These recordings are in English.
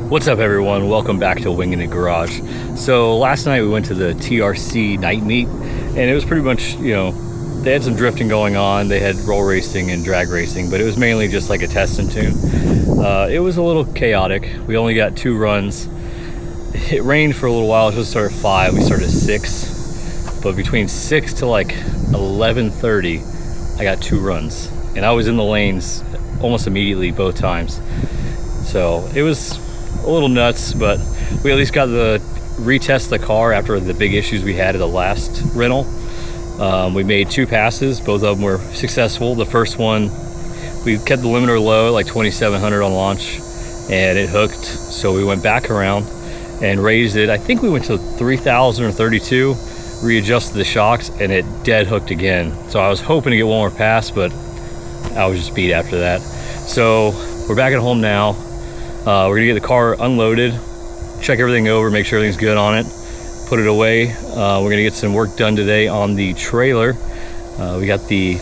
What's up, everyone? Welcome back to Winging It Garage. So last night we went to the TRC night meet, and it was pretty much, they had some drifting going on. They had roll racing and drag racing, but it was mainly just like a test and tune. It was a little chaotic. We only got 2 runs. It rained for a little while. It was supposed to start at 5. We started at 6, but between 6 to like 11:30, I got 2 runs, and I was in the lanes almost immediately both times. So it was a little nuts, but we at least got to retest the car after the big issues we had at the last rental. We made 2 passes. Both of them were successful. The first one, we kept the limiter low, like 2,700 on launch, and it hooked. So we went back around and raised it. I think we went to 3,000 or 32, readjusted the shocks, and it dead hooked again. So I was hoping to get one more pass, but I was just beat after that. So we're back at home now. We're gonna get the car unloaded, check everything over, make sure everything's good on it, put it away. We're gonna get some work done today on the trailer. We got to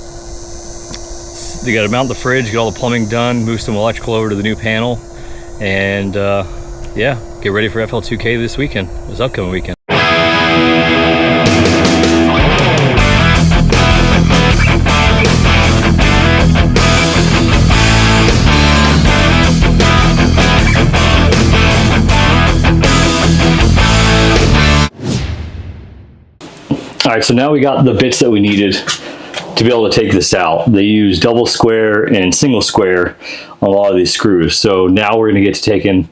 mount the fridge, get all the plumbing done, move some electrical over to the new panel, and yeah, get ready for FL2K this weekend, this upcoming weekend. All right, so now we got the bits that we needed to be able to take this out. They use double square and single square on a lot of these screws. So now we're gonna get to taking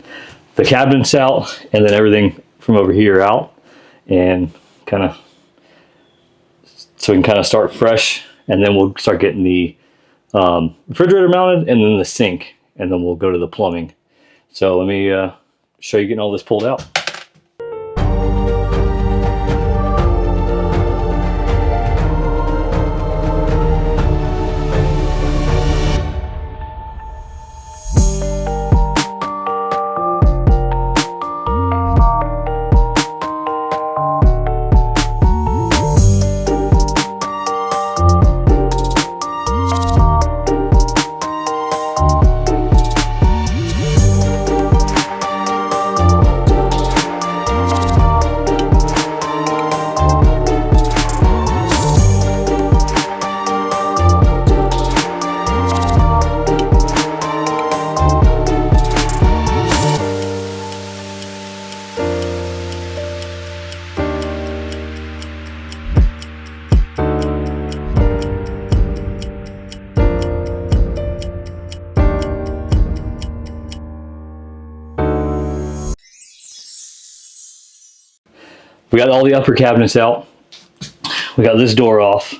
the cabinets out and then everything from over here out, and so we can kind of start fresh, and then we'll start getting the refrigerator mounted and then the sink, and then we'll go to the plumbing. So let me show you getting all this pulled out. We got all the upper cabinets out. We got this door off.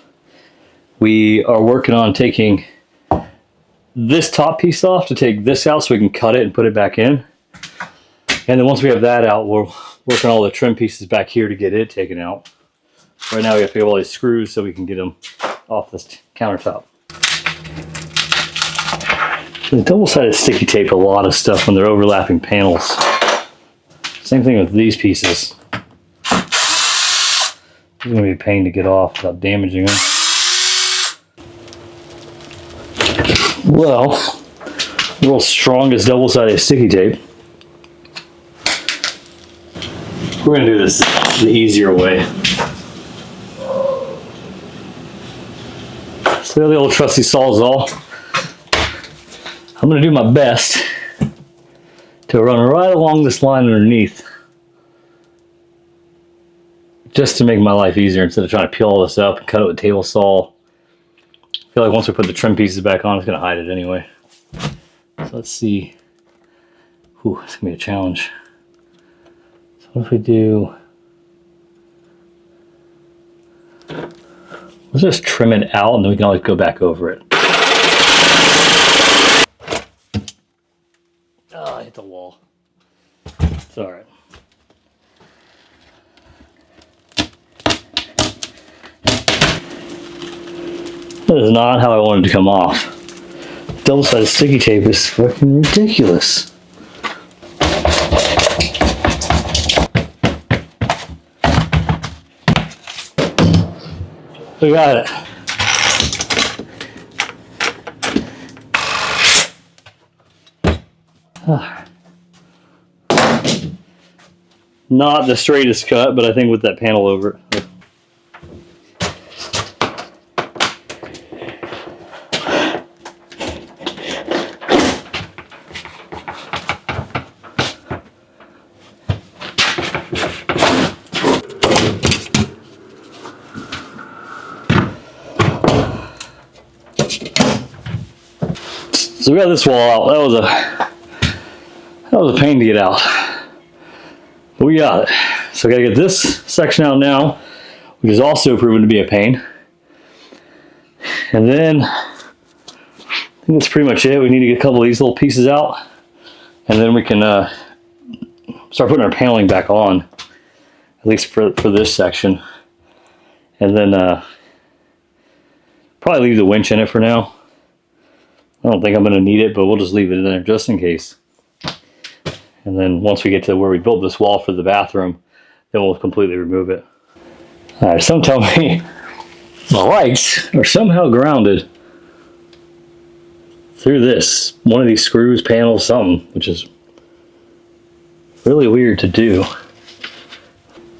We are working on taking this top piece off to take this out so we can cut it and put it back in. And then once we have that out, we're working on all the trim pieces back here to get it taken out. Right now we have to pick up all these screws so we can get them off this countertop. The double-sided sticky tape a lot of stuff when they're overlapping panels. Same thing with these pieces. It's going to be a pain to get off without damaging them. Well, the world's strongest double-sided sticky tape. We're going to do this the easier way. So the old trusty Sawzall. I'm going to do my best to run right along this line underneath, just to make my life easier instead of trying to peel all this up and cut it with a table saw. I feel like once we put the trim pieces back on, it's going to hide it anyway. So let's see. Ooh, it's going to be a challenge. So what if we do... Let's just trim it out, and then we can always go back over it. Oh, I hit the wall. It's all right. That is not how I wanted to come off. Double-sided sticky tape is fucking ridiculous. We got it. Not the straightest cut, but I think with that panel over it. So we got this wall out. That was a pain to get out. But we got it. So I gotta get this section out now, which is also proven to be a pain. And then I think that's pretty much it. We need to get a couple of these little pieces out, and then we can start putting our paneling back on, at least for this section. And then probably leave the winch in it for now. I don't think I'm going to need it, but we'll just leave it in there just in case. And then once we get to where we built this wall for the bathroom, then we'll completely remove it. All right, some tell me the lights are somehow grounded through this. One of these screws, panels, something, which is really weird to do.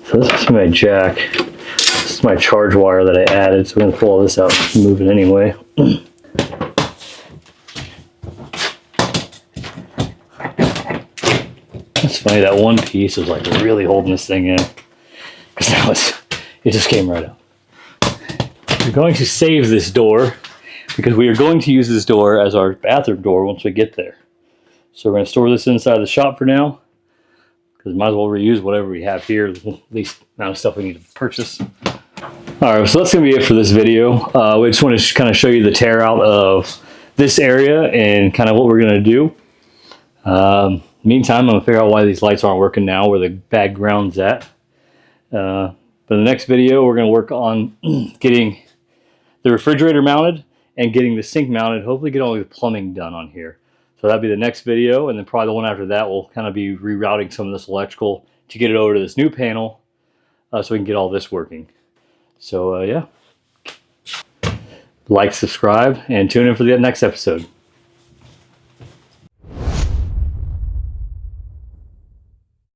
So this is my jack. This is my charge wire that I added, so we're going to pull all this out and move it anyway. It's funny, that one piece was like really holding this thing in, because it just came right out. We're going to save this door because we are going to use this door as our bathroom door once we get there. So we're going to store this inside the shop for now, because might as well reuse whatever we have here, the least amount of stuff we need to purchase. Alright, so that's going to be it for this video. We just want to kind of show you the tear out of this area and kind of what we're going to do. Meantime, I'm going to figure out why these lights aren't working now, where the bad ground's at. But in the next video, we're going to work on getting the refrigerator mounted and getting the sink mounted. Hopefully get all the plumbing done on here. So that'll be the next video, and then probably the one after that will kind of be rerouting some of this electrical to get it over to this new panel so we can get all this working. So yeah, like, subscribe, and tune in for the next episode.